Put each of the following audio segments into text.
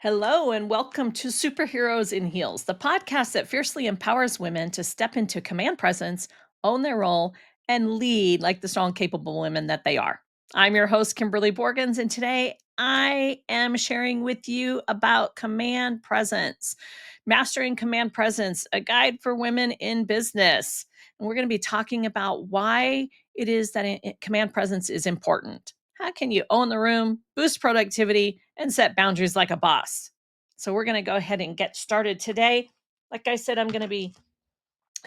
Hello, and welcome to Superheroes in Heels, the podcast that fiercely empowers women to step into command presence, own their role, and lead like the strong, capable women that they are. I'm your host, Kimberly Borgens, and today I am sharing with you about command presence, mastering command presence, a guide for women in business. And we're going to be talking about why it is that command presence is important. How can you own the room, boost productivity, and set boundaries like a boss? So, we're going to go ahead and get started today. Like I said, I'm going to be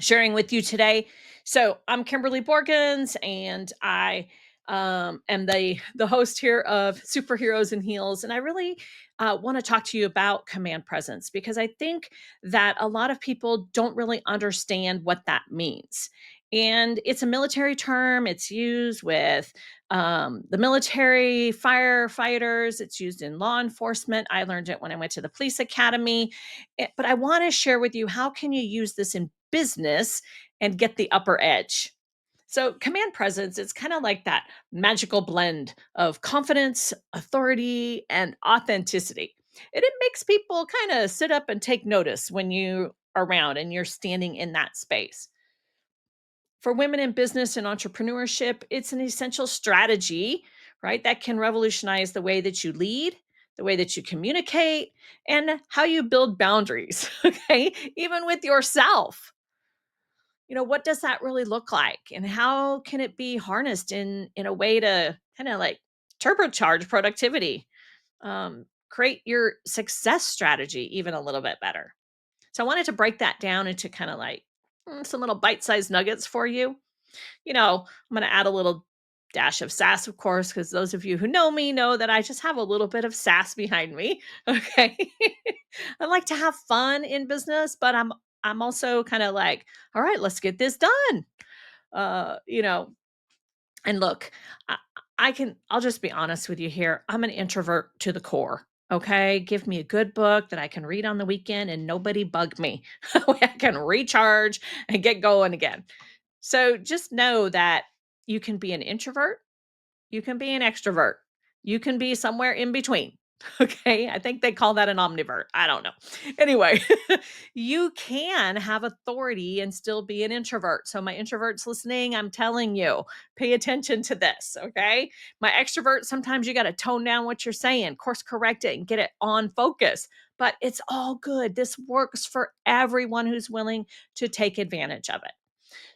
sharing with you today. So, I'm Kimberly Borgens, and I am the host here of Superheroes in Heels. And I really want to talk to you about command presence because I think that a lot of people don't really understand what that means. And it's a military term. It's used with the military, firefighters. It's used in law enforcement. I learned it when I went to the police academy. But I want to share with you, how can you use this in business and get the upper edge? So, command presence, it's kind of like that magical blend of confidence, authority, and authenticity. And it makes people kind of sit up and take notice when you are around and you're standing in that space. For women in business and entrepreneurship, it's an essential strategy, right? That can revolutionize the way that you lead, the way that you communicate, and how you build boundaries, okay? Even with yourself. What does that really look like? And how can it be harnessed in a way to kind of like turbocharge productivity? Create your success strategy even a little bit better. So I wanted to break that down into kind of like some little bite-sized nuggets for you. I'm going to add a little dash of sass, of course, because those of you who know me know that I just have a little bit of sass behind me. Okay. I like to have fun in business, but I'm also kind of like, all right, let's get this done. Uh, you know, and look, I, I'll just be honest with you here. I'm an introvert to the core. Okay. Give me a good book that I can read on the weekend and nobody bug me. I can recharge and get going again. So just know that you can be an introvert, you can be an extrovert, you can be somewhere in between. Okay. I think they call that an omnivert. I don't know. Anyway, you can have authority and still be an introvert. So, my introverts listening, I'm telling you, pay attention to this. Okay. My extrovert, sometimes you got to tone down what you're saying, course correct it, and get it on focus. But it's all good. This works for everyone who's willing to take advantage of it.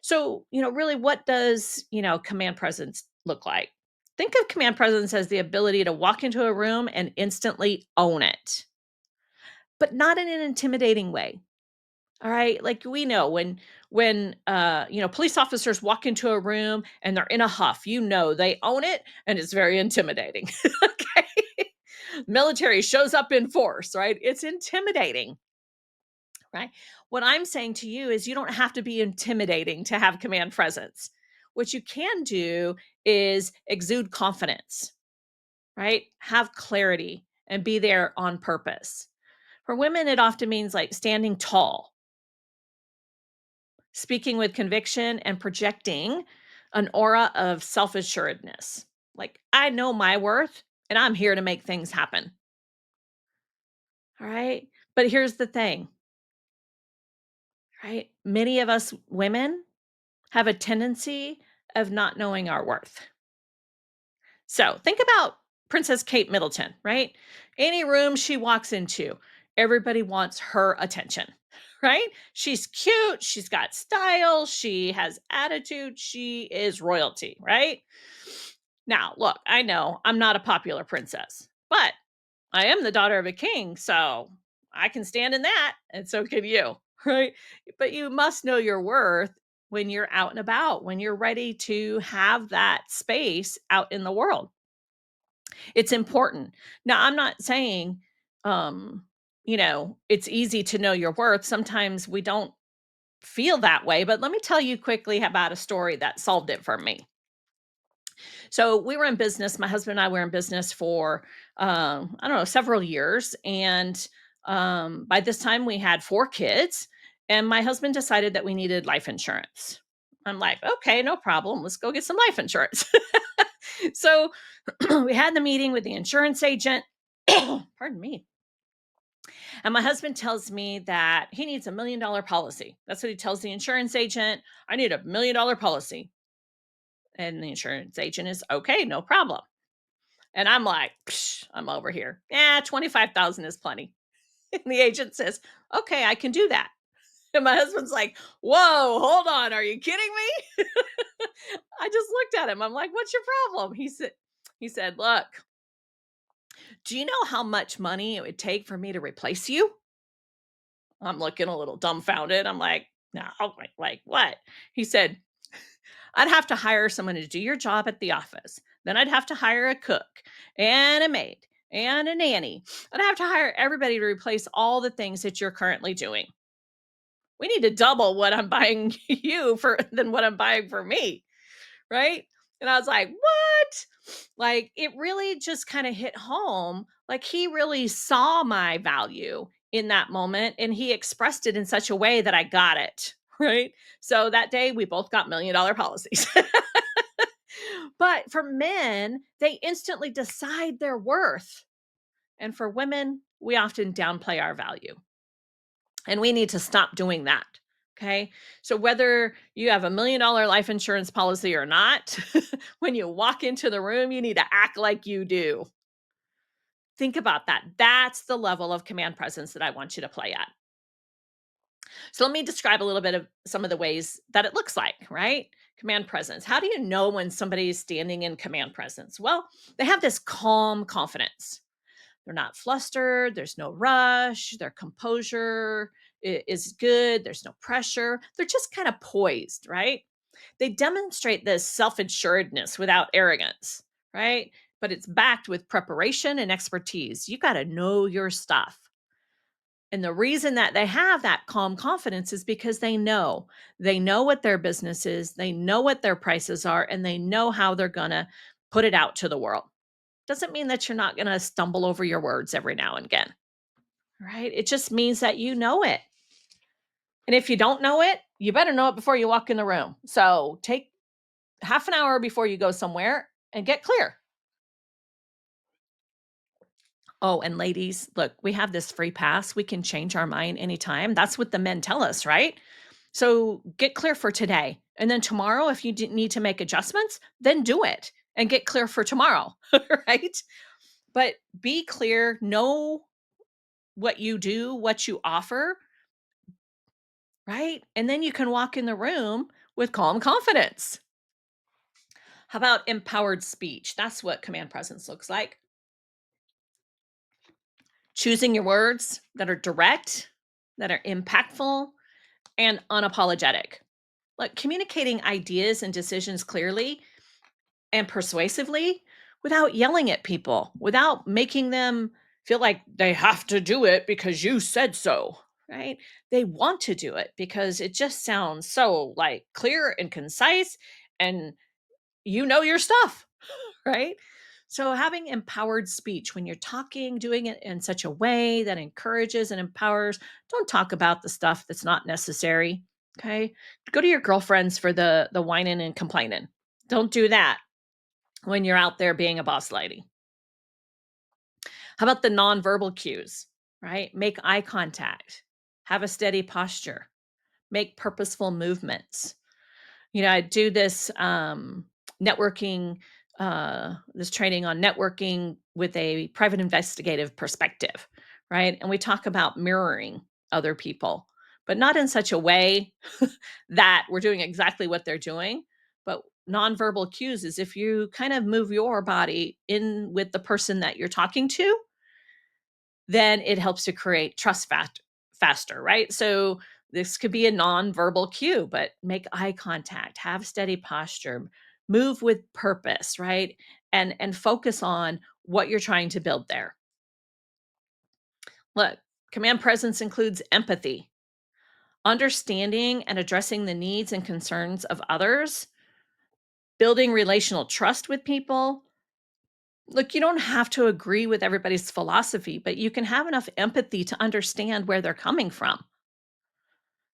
So, really, what does, command presence look like? Think of command presence as the ability to walk into a room and instantly own it, but not in an intimidating way. All right? Like we know when police officers walk into a room and they're in a huff, they own it and it's very intimidating. Okay? Military shows up in force, right? It's intimidating, right? What I'm saying to you is you don't have to be intimidating to have command presence. What you can do is exude confidence, right? Have clarity and be there on purpose. For women, it often means like standing tall, speaking with conviction, and projecting an aura of self assuredness. Like, I know my worth and I'm here to make things happen. All right. But here's the thing, right? Many of us women have a tendency of not knowing our worth. So think about Princess Kate Middleton, right? Any room she walks into, everybody wants her attention, right? She's cute, she's got style, she has attitude, she is royalty, right? Now, look, I know I'm not a popular princess, but I am the daughter of a king, so I can stand in that, and so can you, right? But you must know your worth when you're out and about, when you're ready to have that space out in the world. It's important. Now, I'm not saying, it's easy to know your worth. Sometimes we don't feel that way, but let me tell you quickly about a story that solved it for me. So we were in business. My husband and I were in business for, I don't know, several years. And by this time, we had 4 kids. And my husband decided that we needed life insurance. I'm like, okay, no problem. Let's go get some life insurance. So we had the meeting with the insurance agent. Pardon me. And my husband tells me that he needs $1 million policy. That's what he tells the insurance agent. I need $1 million policy. And the insurance agent is okay, no problem. And I'm like, "Psh, I'm over here. Yeah, 25,000 is plenty." And the agent says, "Okay, I can do that." And my husband's like, "Whoa, hold on. Are you kidding me?" I just looked at him. I'm like, "What's your problem?" He said, "Look, do you know how much money it would take for me to replace you?" I'm looking a little dumbfounded. I'm like, "No, like what?" He said, "I'd have to hire someone to do your job at the office. Then I'd have to hire a cook and a maid and a nanny. I'd have to hire everybody to replace all the things that you're currently doing. We need to double what I'm buying you for than what I'm buying for me." Right? And I was like, "What?" Like, it really just kind of hit home. Like, he really saw my value in that moment and he expressed it in such a way that I got it. Right. So that day we both got $1 million policies. But for men, they instantly decide their worth. And for women, we often downplay our value. And we need to stop doing that. Okay. So whether you have $1 million life insurance policy or not, when you walk into the room, you need to act like you do. Think about that. That's the level of command presence that I want you to play at. So let me describe a little bit of some of the ways that it looks like, right? Command presence. How do you know when somebody is standing in command presence? Well, they have this calm confidence. They're not flustered. There's no rush. Their composure is good. There's no pressure. They're just kind of poised, right? They demonstrate this self assuredness without arrogance, right? But it's backed with preparation and expertise. You got to know your stuff. And the reason that they have that calm confidence is because they know what their business is, they know what their prices are, and they know how they're going to put it out to the world. Doesn't mean that you're not going to stumble over your words every now and again, right? It just means that you know it. And if you don't know it, you better know it before you walk in the room. So take half an hour before you go somewhere and get clear. Oh, and ladies, look, we have this free pass. We can change our mind anytime. That's what the men tell us, right? So get clear for today. And then tomorrow, if you need to make adjustments, then do it and get clear for tomorrow, right? But be clear, know what you do, what you offer, right? And then you can walk in the room with calm confidence. How about empowered speech? That's what command presence looks like. Choosing your words that are direct, that are impactful, and unapologetic. Like communicating ideas and decisions clearly and persuasively without yelling at people, without making them feel like they have to do it because you said so, right? They want to do it because it just sounds so like clear and concise and you know your stuff, right? So having empowered speech when you're talking, doing it in such a way that encourages and empowers, don't talk about the stuff that's not necessary. Okay. Go to your girlfriends for the whining and complaining. Don't do that when you're out there being a boss lady. How about the nonverbal cues, right? Make eye contact, have a steady posture, make purposeful movements. I do this networking, this training on networking with a private investigative perspective, right? And we talk about mirroring other people, but not in such a way that we're doing exactly what they're doing. But nonverbal cues is if you kind of move your body in with the person that you're talking to, then it helps to create trust faster, right? So this could be a nonverbal cue, but make eye contact, have steady posture, move with purpose, right? And focus on what you're trying to build there. Look, command presence includes empathy, understanding and addressing the needs and concerns of others, building relational trust with people. Look, you don't have to agree with everybody's philosophy, but you can have enough empathy to understand where they're coming from.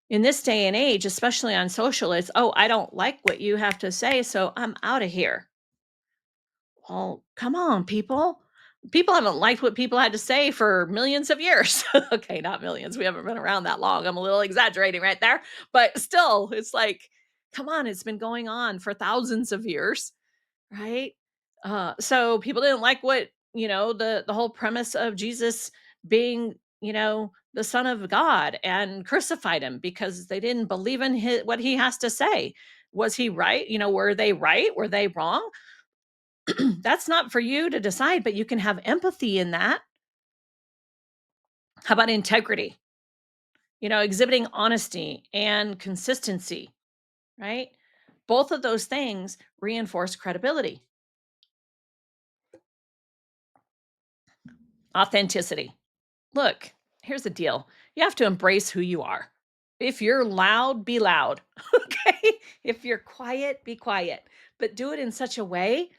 In this day and age, especially on social, it's, "Oh, I don't like what you have to say, so I'm out of here." Well, come on, people. People haven't liked what people had to say for millions of years. Okay, not millions. We haven't been around that long. I'm a little exaggerating right there. But still, it's like, come on, it's been going on for thousands of years, right? So people didn't like what, the whole premise of Jesus being, the son of God, and crucified him because they didn't believe in what he has to say. Was he right? Were they right? Were they wrong? That's not for you to decide, but you can have empathy in that. How about integrity? Exhibiting honesty and consistency, right? Both of those things reinforce credibility. Authenticity. Look, here's the deal. You have to embrace who you are. If you're loud, be loud. Okay? If you're quiet, be quiet. But do it in such a way,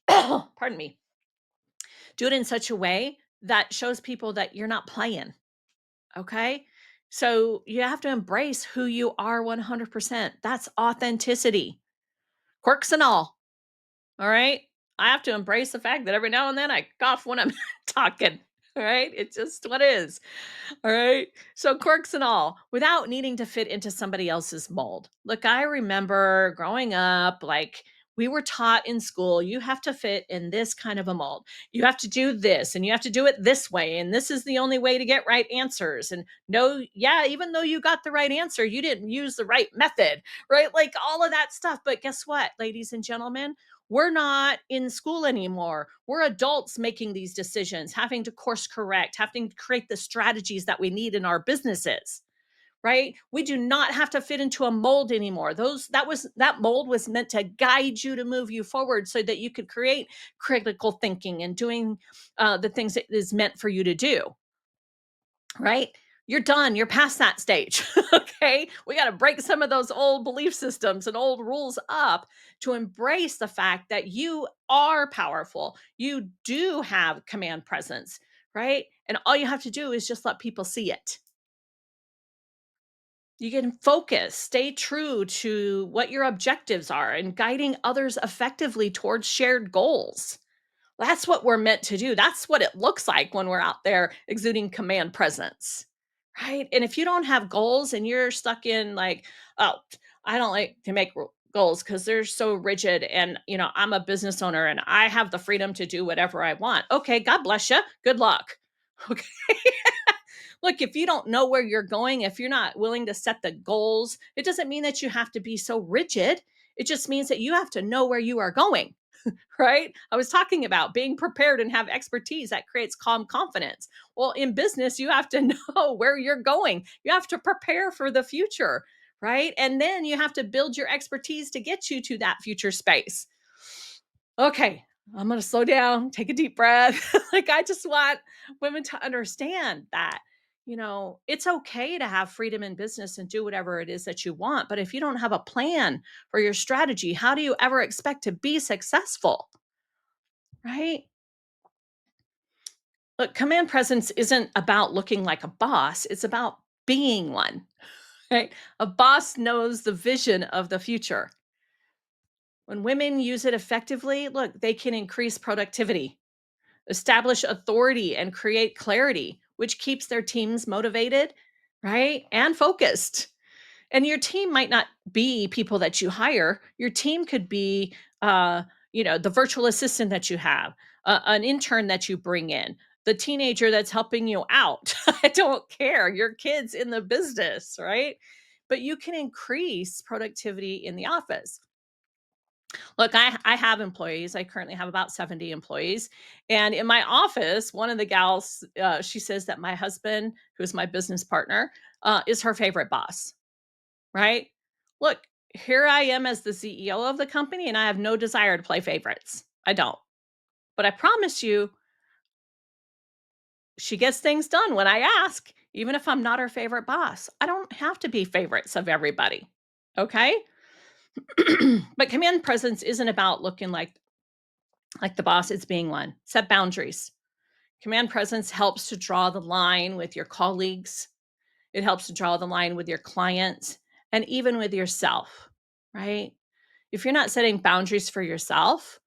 pardon me, do it in such a way that shows people that you're not playing. Okay? So you have to embrace who you are 100%. That's authenticity, quirks and all. All right. I have to embrace the fact that every now and then I cough when I'm talking. All right. It's just what is. All right. So quirks and all without needing to fit into somebody else's mold. Look, I remember growing up, like we were taught in school, you have to fit in this kind of a mold. You have to do this and you have to do it this way. And this is the only way to get right answers. And no, yeah, even though you got the right answer, you didn't use the right method, right? Like all of that stuff. But guess what, ladies and gentlemen? We're not in school anymore. We're adults making these decisions, having to course correct, having to create the strategies that we need in our businesses, right? We do not have to fit into a mold anymore. That mold was meant to guide you to move you forward so that you could create critical thinking and doing the things it is meant for you to do, right? You're done. You're past that stage. Okay. We got to break some of those old belief systems and old rules up to embrace the fact that you are powerful. You do have command presence, right? And all you have to do is just let people see it. You can focus, stay true to what your objectives are, and guiding others effectively towards shared goals. That's what we're meant to do. That's what it looks like when we're out there exuding command presence. Right. And if you don't have goals and you're stuck in like, oh, I don't like to make goals because they're so rigid. And, I'm a business owner and I have the freedom to do whatever I want. Okay. God bless you. Good luck. Okay. Look, if you don't know where you're going, if you're not willing to set the goals, it doesn't mean that you have to be so rigid. It just means that you have to know where you are going, right? I was talking about being prepared and have expertise that creates calm confidence. Well, in business, you have to know where you're going. You have to prepare for the future, right? And then you have to build your expertise to get you to that future space. Okay, I'm going to slow down, take a deep breath. Like, I just want women to understand that, it's okay to have freedom in business and do whatever it is that you want. But if you don't have a plan for your strategy, how do you ever expect to be successful? Right? Look, command presence isn't about looking like a boss, it's about being one, right? A boss knows the vision of the future. When women use it effectively, look, they can increase productivity, establish authority, and create clarity, which keeps their teams motivated, right? And focused. And your team might not be people that you hire. Your team could be, the virtual assistant that you have, an intern that you bring in, the teenager that's helping you out. I don't care. Your kids in the business, right? But you can increase productivity in the office. Look, I have employees. I currently have about 70 employees. And in my office, one of the gals, she says that my husband, who's my business partner, is her favorite boss, right? Look, here I am as the CEO of the company, and I have no desire to play favorites. I don't. But I promise you, she gets things done when I ask, even if I'm not her favorite boss. I don't have to be favorites of everybody. Okay. But command presence isn't about looking like the boss, it's being one. Set boundaries. Command presence helps to draw the line with your colleagues. It helps to draw the line with your clients and even with yourself, right? If you're not setting boundaries for yourself,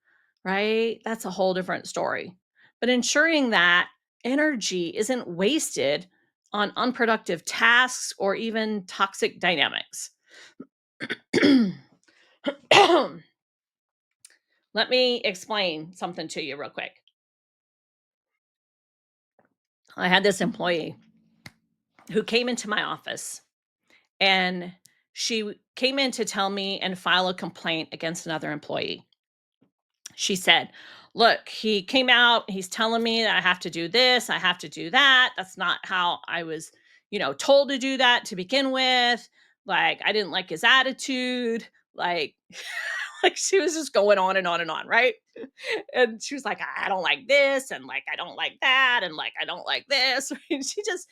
right, that's a whole different story. but ensuring that energy isn't wasted on unproductive tasks or even toxic dynamics. Let me explain something to you real quick. I had this employee who came into my office, and came in to tell me and file a complaint against another employee. She said, "Look, he came out, he's telling me that I have to do this, I have to do that. That's not how I was, told to do that to begin with. Like, I didn't like his attitude." Like, like she was just going on and on and on, right? And she was like, "I don't like this, and like I don't like that, and like I don't like this." And she just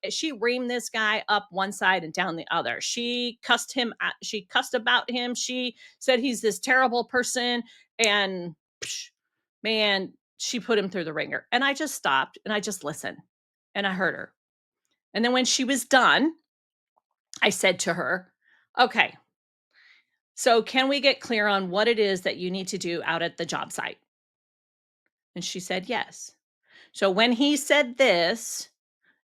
she reamed this guy up one side and down the other. She cussed him out, she cussed about him. She said he's this terrible person, and psh, man, she put him through the ringer. And I just stopped and I just listened and I heard her. And then when she was done, I said to her, "Okay, so can we get clear on what it is that you need to do out at the job site?" And she said, "Yes." So when he said this,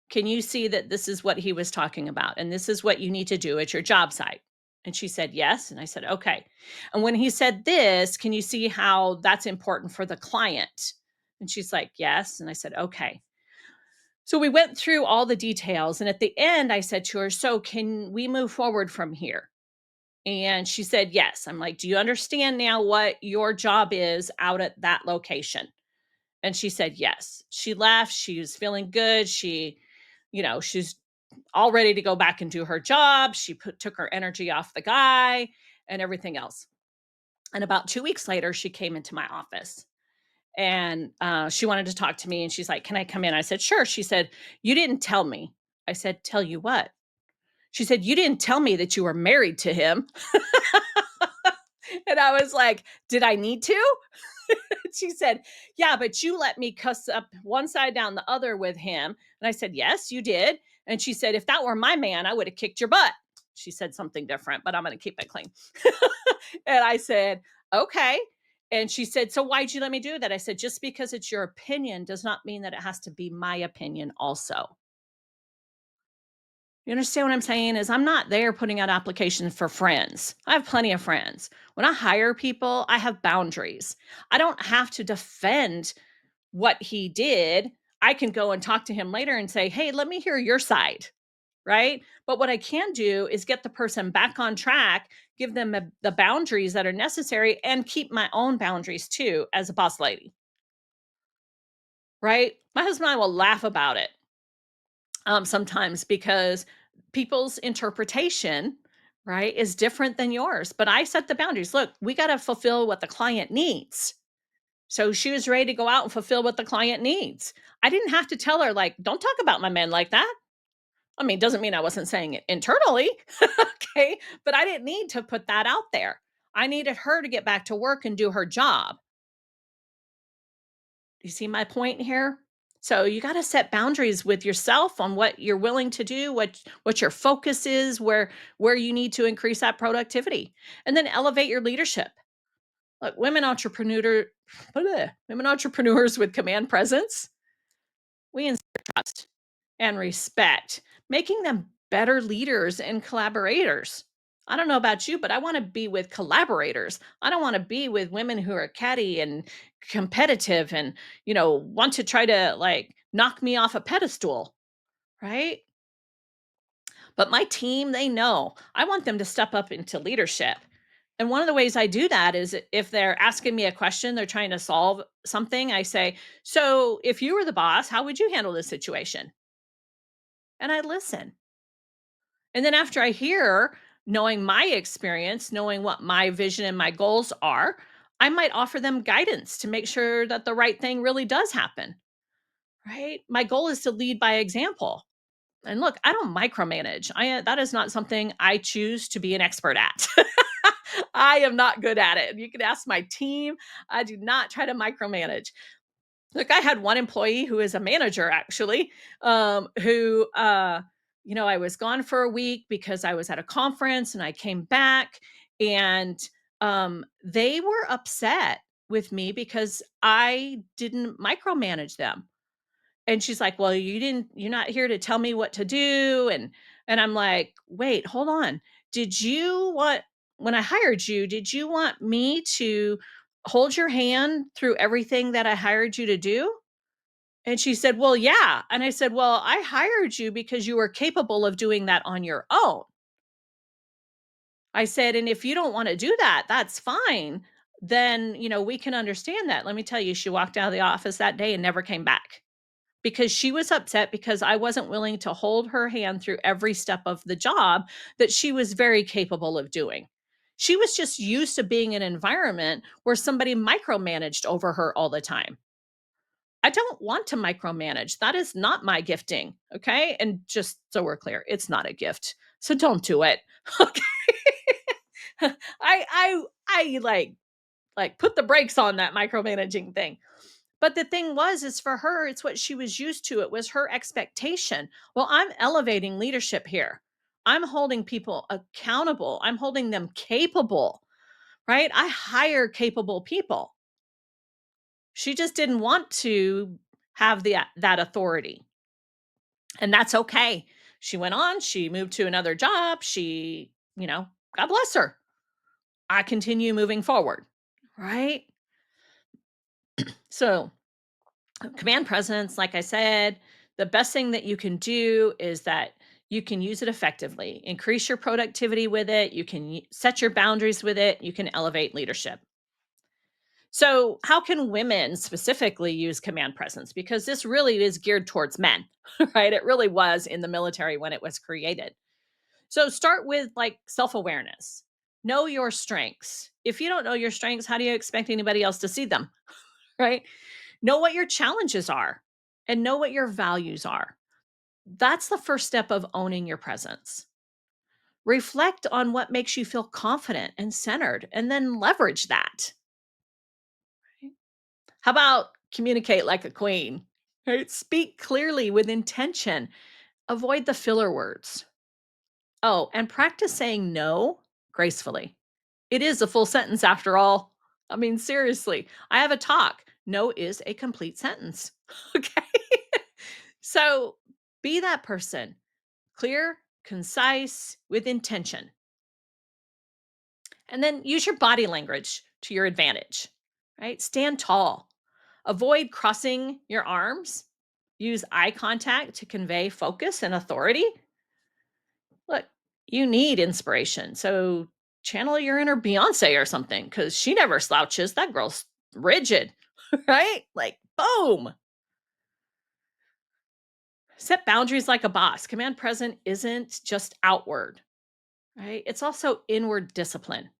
can you see that this is what he was talking about? And this is what you need to do at your job site? And she said, "Yes." And I said, "Okay." And when he said this, can you see how that's important for the client? And she's like, "Yes." And I said, "Okay." So we went through all the details. And at the end, I said to her, "So can we move forward from here?" And she said, "Yes." I'm like, "Do you understand now what your job is out at that location?" And she said, "Yes." She left. She was feeling good. She's all ready to go back and do her job. She took her energy off the guy and everything else. And about 2 weeks later, she came into my office, and she wanted to talk to me. And she's like, "Can I come in?" I said, "Sure." She said, "You didn't tell me." I said, "Tell you what?" She said, "You didn't tell me that you were married to him." And I was like, "Did I need to?" She said, "Yeah, but you let me cuss up one side down the other with him." And I said, "Yes, you did." And she said, "If that were my man, I would have kicked your butt." She said something different, but I'm going to keep it clean. And I said, "Okay." And she said, "So why'd you let me do that?" I said, "Just because it's your opinion does not mean that it has to be my opinion also." You understand what I'm saying? Is I'm not there putting out applications for friends. I have plenty of friends. When I hire people, I have boundaries. I don't have to defend what he did. I can go and talk to him later and say, "Hey, let me hear your side." Right? But what I can do is get the person back on track, give them the boundaries that are necessary, and keep my own boundaries too as a boss lady. Right? My husband and I will laugh about it sometimes because people's interpretation, right, is different than yours. But I set the boundaries. Look, we got to fulfill what the client needs. So she was ready to go out and fulfill what the client needs. I didn't have to tell her, like, "Don't talk about my men like that." I mean, doesn't mean I wasn't saying it internally. Okay. But I didn't need to put that out there. I needed her to get back to work and do her job. You see my point here? So you got to set boundaries with yourself on what you're willing to do, what your focus is, where you need to increase that productivity. And then elevate your leadership. Look, women entrepreneurs with command presence, we inspire trust and respect, making them better leaders and collaborators. I don't know about you, but I want to be with collaborators. I don't want to be with women who are catty and competitive and, want to try to like knock me off a pedestal, right? But my team, they know I want them to step up into leadership. And one of the ways I do that is if they're asking me a question, they're trying to solve something, I say, "So if you were the boss, how would you handle this situation?" And I listen. And then after I hear, knowing my experience, knowing what my vision and my goals are, I might offer them guidance to make sure that the right thing really does happen, right? My goal is to lead by example. And look, I don't micromanage. That is not something I choose to be an expert at. I am not good at it. You can ask my team. I do not try to micromanage. Look, I had one employee who is a manager actually, who I was gone for a week because I was at a conference and I came back, and they were upset with me because I didn't micromanage them. And she's like, "Well, you're not here to tell me what to do." And I'm like, "Wait, hold on. Did you want when I hired you, did you want me to hold your hand through everything that I hired you to do?" And she said, "Well, yeah." And I said, "Well, I hired you because you were capable of doing that on your own." I said, "And if you don't want to do that, that's fine. Then, we can understand that." Let me tell you, she walked out of the office that day and never came back because she was upset because I wasn't willing to hold her hand through every step of the job that she was very capable of doing. She was just used to being in an environment where somebody micromanaged over her all the time. I don't want to micromanage. That is not my gifting. Okay. And just so we're clear, it's not a gift. So don't do it. Okay. I put the brakes on that micromanaging thing. But the thing is for her, it's what she was used to. It was her expectation. Well, I'm elevating leadership here. I'm holding people accountable. I'm holding them capable, right? I hire capable people. She just didn't want to have that authority. And that's okay. She went on, she moved to another job. God bless her. I continue moving forward, right? So, command presence, like I said, the best thing that you can do is that you can use it effectively, increase your productivity with it, you can set your boundaries with it, you can elevate leadership. So, how can women specifically use command presence? Because this really is geared towards men, right? It really was in the military when it was created. So, start with like self awareness. Know your strengths. If you don't know your strengths, how do you expect anybody else to see them, right? Know what your challenges are and know what your values are. That's the first step of owning your presence. Reflect on what makes you feel confident and centered and then leverage that. How about communicate like a queen? Right? Speak clearly with intention. Avoid the filler words. Oh, and practice saying no gracefully. It is a full sentence after all. I mean, seriously, I have a talk. No is a complete sentence. Okay. So be that person, clear, concise, with intention. And then use your body language to your advantage, right? Stand tall. Avoid crossing your arms. Use eye contact to convey focus and authority. Look, you need inspiration. So channel your inner Beyonce or something because she never slouches. That girl's rigid, right? Like, boom. Set boundaries like a boss. Command present isn't just outward, right? It's also inward discipline.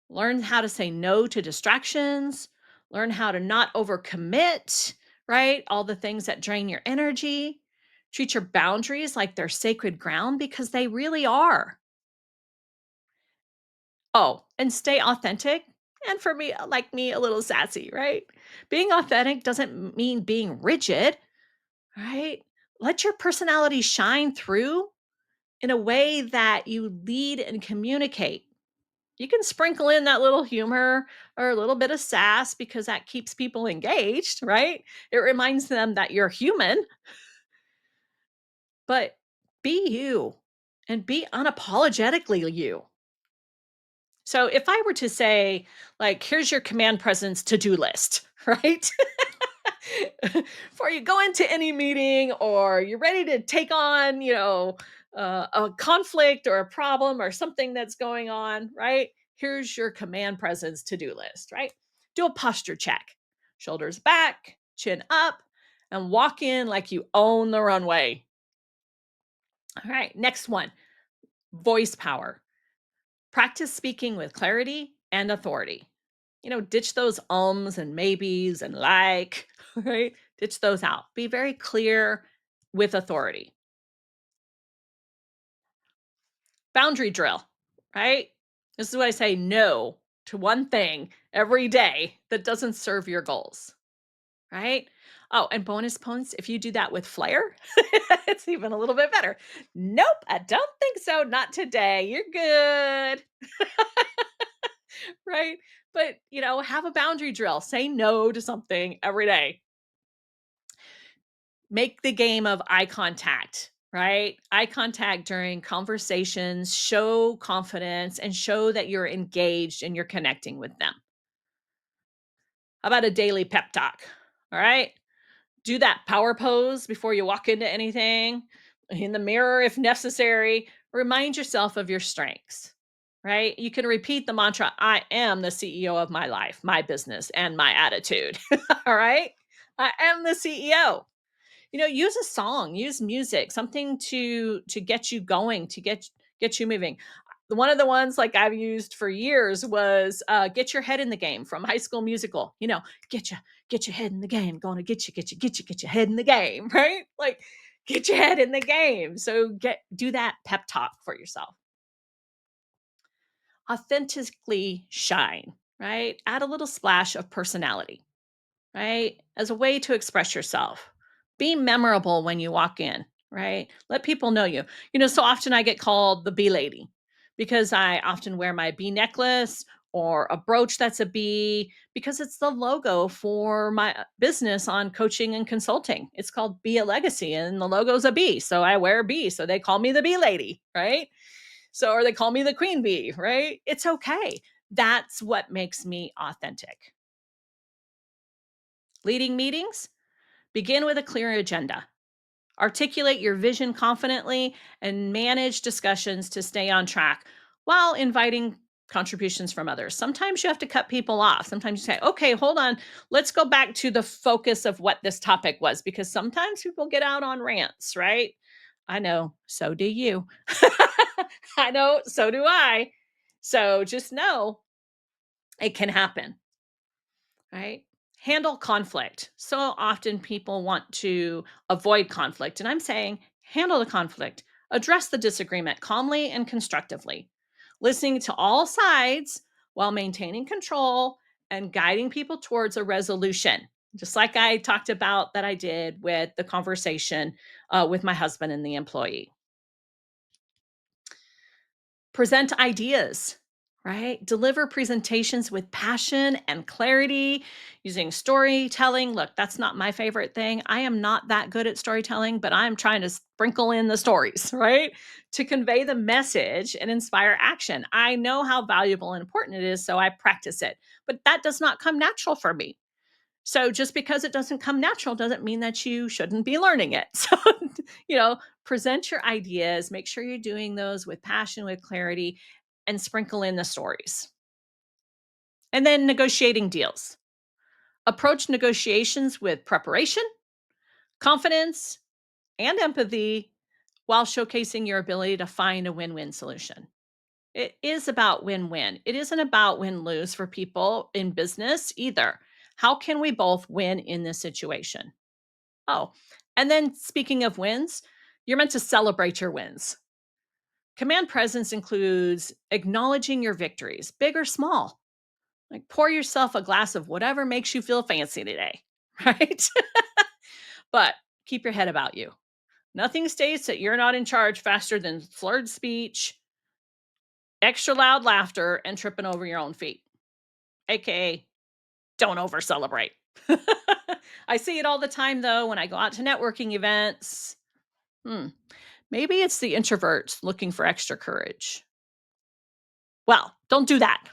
Learn how to say no to distractions, learn how to not overcommit, right? All the things that drain your energy. Treat your boundaries like they're sacred ground because they really are. Oh, and stay authentic. And for me, like me, a little sassy, right? Being authentic doesn't mean being rigid, right? Let your personality shine through in a way that you lead and communicate. You can sprinkle in that little humor or a little bit of sass because that keeps people engaged, right? It reminds them that you're human, but be you and be unapologetically you. So if I were to say, like, here's your command presence to do list, right? Before you go into any meeting or you're ready to take on, a conflict or a problem or something that's going on, right? Here's your command presence to do list, right? Do a posture check, shoulders back, chin up, and walk in like you own the runway. All right, next one, voice power. Practice speaking with clarity and authority. Ditch those ums and maybes and like, right? Ditch those out. Be very clear with authority. Boundary drill, right? This is what I say no to one thing every day that doesn't serve your goals, right? Oh, and bonus points if you do that with flair, it's even a little bit better. Nope, I don't think so. Not today. You're good. right? But, have a boundary drill. Say no to something every day. Make the game of eye contact, right? Eye contact during conversations, show confidence and show that you're engaged and you're connecting with them. How about a daily pep talk? All right. Do that power pose before you walk into anything, in the mirror if necessary. Remind yourself of your strengths, right? You can repeat the mantra, I am the CEO of my life, my business, and my attitude. All right. I am the CEO. Use a song, use music, something to get you going, to get you moving. One of the ones like I've used for years was Get Your Head in the Game from High School Musical. Get you get your head in the game, going to get your head in the game, right? Like get your head in the game. So do that pep talk for yourself. Authentically shine, right? Add a little splash of personality, right? As a way to express yourself. Be memorable when you walk in, right? Let people know you. So often I get called the bee lady because I often wear my bee necklace or a brooch that's a bee because it's the logo for my business on coaching and consulting. It's called Be a Legacy and the logo's a bee. So I wear a bee. So they call me the bee lady, right? So, or they call me the queen bee, right? It's okay. That's what makes me authentic. Leading meetings, begin with a clear agenda. Articulate your vision confidently and manage discussions to stay on track while inviting contributions from others. Sometimes you have to cut people off. Sometimes you say, okay, hold on. Let's go back to the focus of what this topic was, because sometimes people get out on rants, right? I know. So do you. I know. So do I. So just know it can happen. Right? Handle conflict. So often people want to avoid conflict. And I'm saying handle the conflict, address the disagreement calmly and constructively, listening to all sides while maintaining control and guiding people towards a resolution. Just like I talked about that I did with the conversation with my husband and the employee. Present ideas, right? Deliver presentations with passion and clarity using storytelling. Look, that's not my favorite thing. I am not that good at storytelling, but I'm trying to sprinkle in the stories, right? To convey the message and inspire action. I know how valuable and important it is, so I practice it, but that does not come natural for me. So just because it doesn't come natural doesn't mean that you shouldn't be learning it. So, present your ideas, make sure you're doing those with passion, with clarity, and sprinkle in the stories. And then negotiating deals. Approach negotiations with preparation, confidence, and empathy while showcasing your ability to find a win win solution. It is about win win. It isn't about win lose for people in business either. How can we both win in this situation? Oh, and then speaking of wins, you're meant to celebrate your wins. Command presence includes acknowledging your victories, big or small. Like pour yourself a glass of whatever makes you feel fancy today, right? But keep your head about you. Nothing states that you're not in charge faster than slurred speech, extra loud laughter, and tripping over your own feet, aka don't over celebrate. I see it all the time though when I go out to networking events. Hmm. Maybe it's the introverts looking for extra courage. Well, don't do that.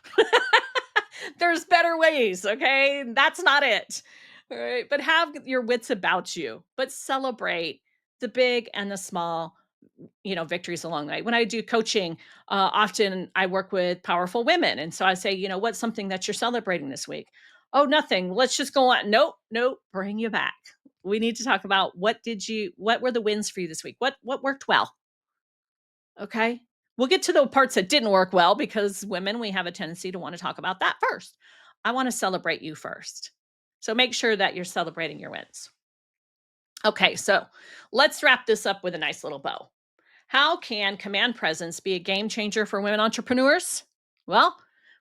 There's better ways, okay? That's not it. All right. But have your wits about you, but celebrate the big and the small, victories along the way. When I do coaching, often I work with powerful women. And so I say, what's something that you're celebrating this week? Oh, nothing. Let's just go on. Nope, nope, bring you back. We need to talk about what were the wins for you this week? What worked well? Okay. We'll get to the parts that didn't work well because women, we have a tendency to want to talk about that first. I want to celebrate you first. So make sure that you're celebrating your wins. Okay, so let's wrap this up with a nice little bow. How can command presence be a game changer for women entrepreneurs? Well,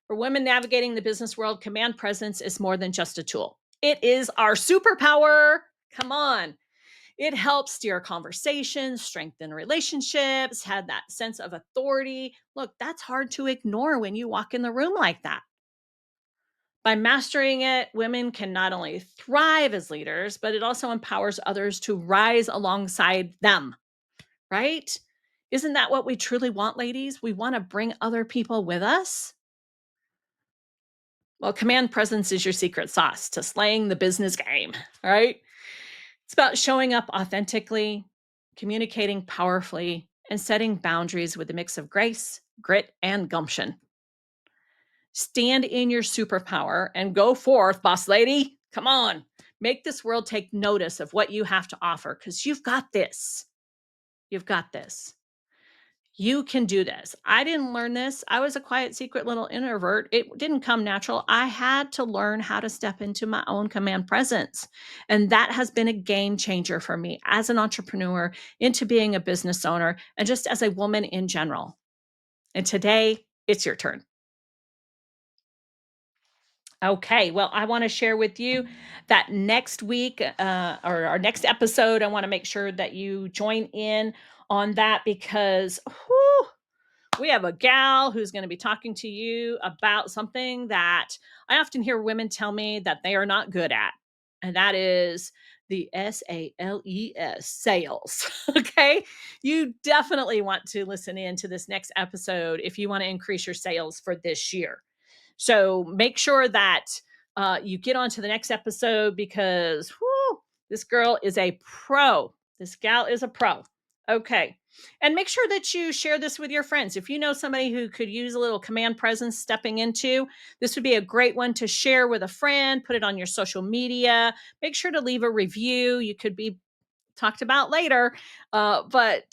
for women navigating the business world, command presence is more than just a tool. It is our superpower. Come on. It helps steer conversations, strengthen relationships, had that sense of authority. Look, that's hard to ignore when you walk in the room like that. By mastering it, women can not only thrive as leaders, but it also empowers others to rise alongside them, right? Isn't that what we truly want, ladies? We want to bring other people with us. Well, command presence is your secret sauce to slaying the business game, right? It's about showing up authentically, communicating powerfully, and setting boundaries with a mix of grace, grit, and gumption. Stand in your superpower and go forth, boss lady. Come on. Make this world take notice of what you have to offer because you've got this. You've got this. You can do this. I didn't learn this. I was a quiet, secret little introvert. It didn't come natural. I had to learn how to step into my own command presence. And that has been a game changer for me as an entrepreneur, into being a business owner, and just as a woman in general. And today, it's your turn. Okay, well, I want to share with you that next week or our next episode, I want to make sure that you join in on that because whew, we have a gal who's going to be talking to you about something that I often hear women tell me that they are not good at, and that is the SALES, sales. Okay. You definitely want to listen in to this next episode if you want to increase your sales for this year. So make sure that you get on to the next episode because whew, this girl is a pro. This gal is a pro. Okay. And make sure that you share this with your friends. If you know somebody who could use a little command presence stepping into, this would be a great one to share with a friend, put it on your social media. Make sure to leave a review. You could be talked about later. But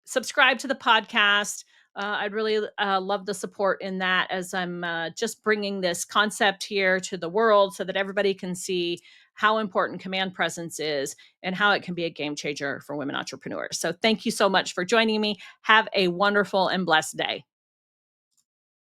subscribe to the podcast. I'd really love the support in that as I'm just bringing this concept here to the world so that everybody can see how important command presence is and how it can be a game changer for women entrepreneurs. So thank you so much for joining me. Have a wonderful and blessed day.